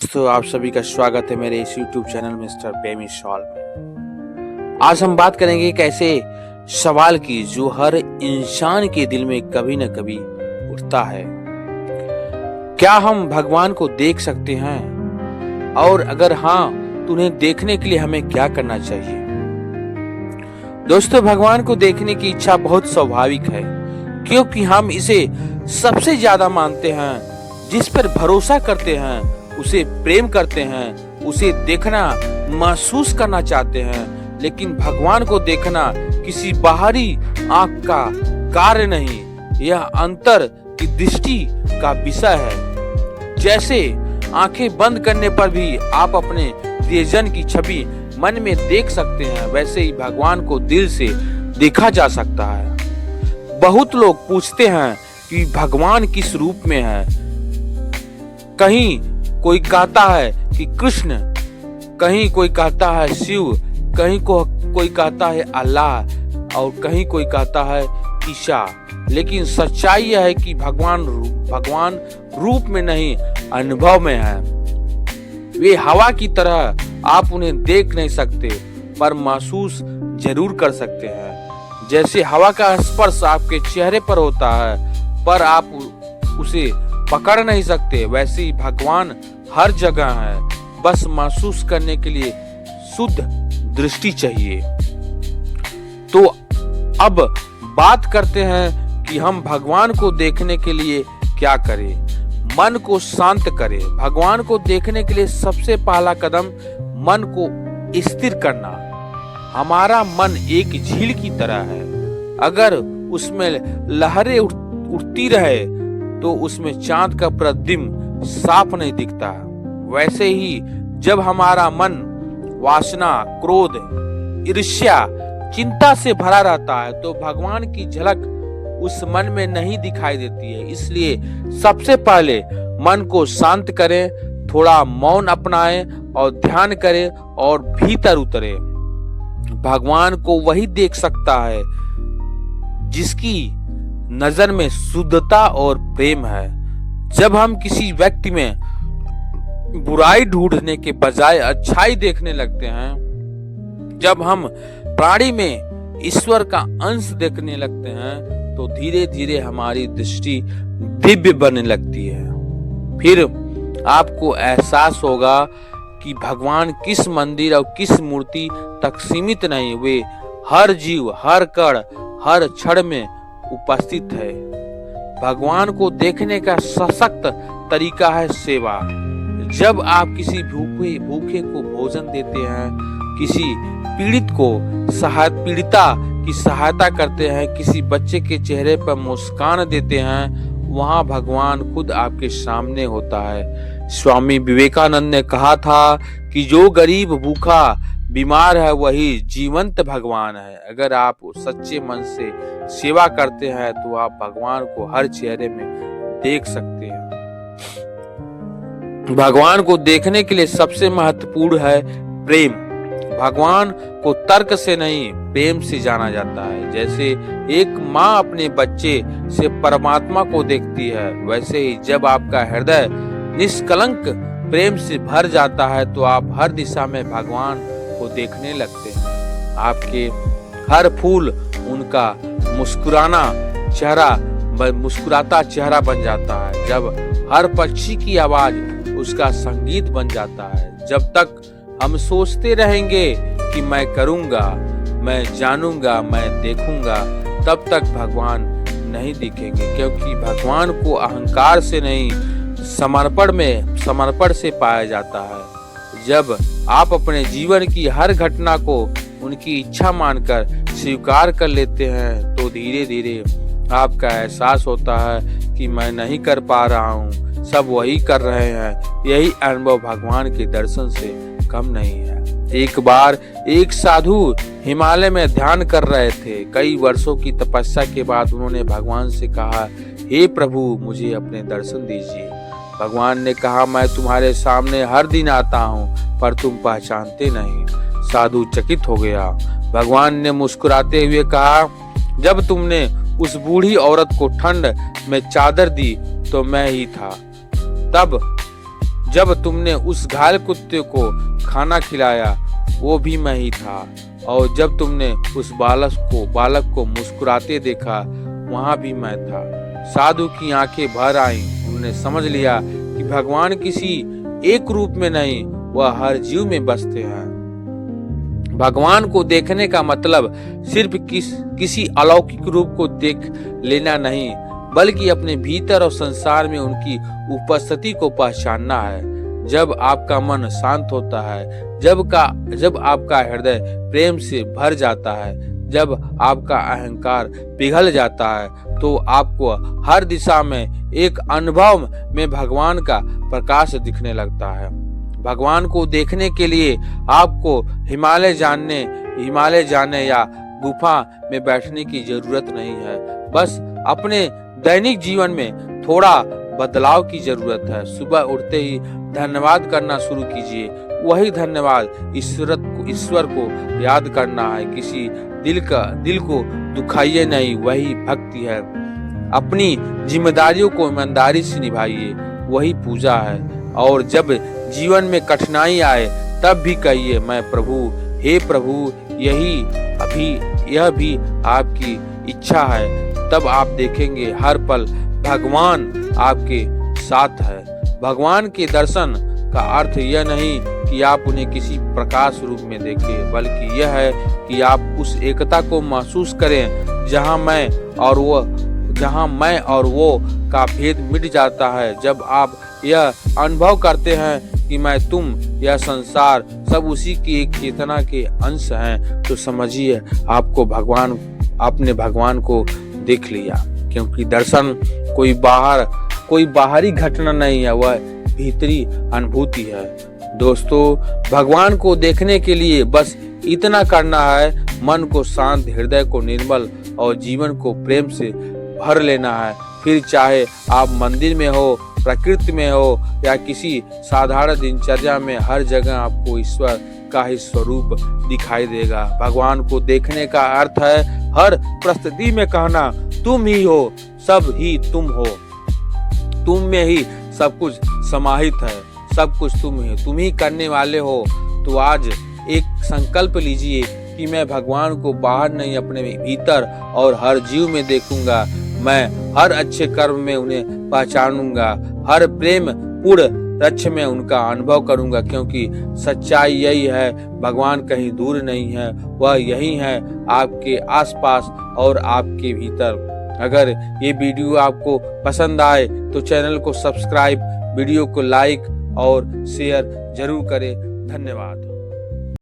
दोस्तों, आप सभी का स्वागत है मेरे इस YouTube चैनल मिस्टर बेमी सॉल्व में। आज हम बात करेंगे एक ऐसे सवाल की जो हर इंसान के दिल में कभी न कभी उठता है। क्या हम भगवान को देख सकते हैं? और अगर हाँ, तो उन्हें देखने के लिए हमें क्या करना चाहिए? दोस्तों, भगवान को देखने की इच्छा बहुत स्वाभाविक है, क्योंकि हम इसे सबसे ज्यादा मानते हैं, जिस पर भरोसा करते हैं, उसे प्रेम करते हैं, उसे देखना महसूस करना चाहते हैं। लेकिन भगवान को देखना किसी बाहरी आंख का कार्य नहीं, यह अंतर की दृष्टि का विषय है। जैसे आंखें बंद करने पर भी आप अपने प्रियजन की छवि मन में देख सकते हैं, वैसे ही भगवान को दिल से देखा जा सकता है। बहुत लोग पूछते हैं कि भगवान किस रूप में है। कहीं कोई कहता है कि कृष्ण, कहीं कोई कहता है शिव, कहीं कोई कहता है अल्लाह, और कहीं कोई कहता है ईशा। लेकिन सच्चाई यह है कि भगवान रूप में नहीं, अनुभव में है। वे हवा की तरह, आप उन्हें देख नहीं सकते पर महसूस जरूर कर सकते हैं। जैसे हवा का स्पर्श आपके चेहरे पर होता है पर आप उसे पकड़ नहीं सकते, वैसे ही भगवान हर जगह है, बस महसूस करने के लिए शुद्ध दृष्टि चाहिए। तो अब बात करते हैं कि हम भगवान को देखने के लिए क्या करें। मन को शांत करें। भगवान को देखने के लिए सबसे पहला कदम मन को स्थिर करना। हमारा मन एक झील की तरह है, अगर उसमें लहरें उठती रहे तो उसमें चांद का प्रतिबिंब साफ नहीं दिखता। वैसे ही जब हमारा मन वासना, क्रोध, ईर्ष्या, चिंता से भरा रहता है तो भगवान की झलक उस मन में नहीं दिखाई देती है। इसलिए सबसे पहले मन को शांत करें, थोड़ा मौन अपनाएं और ध्यान करें और भीतर उतरें। भगवान को वही देख सकता है जिसकी नजर में शुद्धता और प्रेम है। जब हम किसी व्यक्ति में बुराई ढूंढने के बजाय अच्छाई देखने लगते हैं, जब हम प्राणी में ईश्वर का अंश देखने लगते हैं, तो धीरे धीरे हमारी दृष्टि दिव्य बनने लगती है। फिर आपको एहसास होगा कि भगवान किस मंदिर और किस मूर्ति तक सीमित नहीं, वे हर जीव, हर कण, हर क्षण में उपस्थित है। भगवान को देखने का सशक्त तरीका है सेवा। जब आप किसी भूखे को भोजन देते हैं, किसी पीड़िता की सहायता करते हैं, किसी बच्चे के चेहरे पर मुस्कान देते हैं, वहां भगवान खुद आपके सामने होता है। स्वामी विवेकानंद ने कहा था कि जो गरीब, भूखा, बीमार है वही जीवंत भगवान है। अगर आप सच्चे मन से सेवा करते हैं तो आप भगवान को हर चेहरे में देख सकते हैं। भगवान को देखने के लिए सबसे महत्वपूर्ण है प्रेम। भगवान को तर्क से नहीं, प्रेम से जाना जाता है। जैसे एक माँ अपने बच्चे से परमात्मा को देखती है, वैसे ही जब आपका हृदय निष्कलंक प्रेम से भर जाता है तो आप हर दिशा में भगवान को देखने लगते हैं। आपके हर फूल उनका मुस्कुराता चेहरा बन जाता है। जब हर पक्षी की आवाज उसका संगीत बन जाता है। जब तक हम सोचते रहेंगे कि मैं करूंगा, मैं जानूंगा, मैं देखूंगा, तब तक भगवान नहीं दिखेंगे, क्योंकि भगवान को अहंकार से नहीं, समर्पण से पाया जाता है। जब आप अपने जीवन की हर घटना को उनकी इच्छा मानकर स्वीकार कर लेते हैं तो धीरे धीरे आपका एहसास होता है कि मैं नहीं कर पा रहा हूँ, सब वही कर रहे हैं। यही अनुभव भगवान के दर्शन से कम नहीं है। एक बार एक साधु हिमालय में ध्यान कर रहे थे। कई वर्षों की तपस्या के बाद उन्होंने भगवान से कहा, हे प्रभु, मुझे अपने दर्शन दीजिए। भगवान ने कहा, मैं तुम्हारे सामने हर दिन आता हूँ पर तुम पहचानते नहीं। साधु चकित हो गया। भगवान ने मुस्कुराते हुए कहा, जब तुमने उस बूढ़ी औरत को ठंड में चादर दी तो मैं ही था। तब जब तुमने उस घायल कुत्ते को खाना खिलाया वो भी मैं ही था, और जब तुमने उस बालक को मुस्कुराते देखा वहां भी मैं था। साधु की आंखें भर आईं। उन्होंने समझ लिया कि भगवान किसी एक रूप में नहीं, वह हर जीव में बसते हैं। भगवान को देखने का मतलब सिर्फ किसी अलौकिक रूप को देख लेना नहीं, बल्कि अपने भीतर और संसार में उनकी उपस्थिति को पहचानना है। जब आपका मन शांत होता है, जब आपका हृदय प्रेम से भर जाता है, जब आपका अहंकार पिघल जाता है, तो आपको हर दिशा में एक अनुभव में भगवान का प्रकाश दिखने लगता है। भगवान को देखने के लिए आपको हिमालय जाने या गुफा में बैठने की जरूरत नहीं है। बस अपने दैनिक जीवन में थोड़ा बदलाव की जरूरत है। सुबह उठते ही धन्यवाद करना शुरू कीजिए। वही धन्यवाद ईश्वर को याद करना है। किसी दिल को दुखाइए नहीं, वही भक्ति है। अपनी जिम्मेदारियों को ईमानदारी से निभाइए, वही पूजा है। और जब जीवन में कठिनाई आए तब भी कहिए मैं प्रभु, हे प्रभु, यह भी आपकी इच्छा है। तब आप देखेंगे हर पल भगवान आपके साथ है। भगवान के दर्शन का अर्थ यह नहीं कि आप उन्हें किसी प्रकाश रूप में देखें, बल्कि यह है कि आप उस एकता को महसूस करें जहां मैं और वो का भेद मिट जाता है। जब आप यह अनुभव करते हैं कि मैं, तुम, यह संसार सब उसी की एक चेतना के अंश हैं, तो समझिए आपने भगवान को देख लिया। क्योंकि दर्शन कोई बाहरी घटना नहीं है, वह भीतरी अनुभूति है। दोस्तों, भगवान को देखने के लिए बस इतना करना है, मन को शांत, हृदय को निर्मल और जीवन को प्रेम से भर लेना है। फिर चाहे आप मंदिर में हो, प्रकृति में हो या किसी साधारण दिनचर्या में, हर जगह आपको ईश्वर का ही स्वरूप दिखाई देगा। भगवान को देखने का अर्थ है हर परिस्थिति में कहना, तुम ही हो, सब ही तुम हो, तुम में ही सब कुछ समाहित है, सब कुछ तुम ही करने वाले हो। तो आज एक संकल्प लीजिए कि मैं भगवान को बाहर नहीं, अपने भीतर और हर जीव में देखूंगा। मैं हर अच्छे कर्म में उन्हें पहचानूंगा, हर प्रेम पूर्ण रक्ष में उनका अनुभव करूंगा। क्योंकि सच्चाई यही है, भगवान कहीं दूर नहीं है, वह यही है, आपके आसपास और आपके भीतर। अगर ये वीडियो आपको पसंद आए तो चैनल को सब्सक्राइब, वीडियो को लाइक और शेयर जरूर करें। धन्यवाद।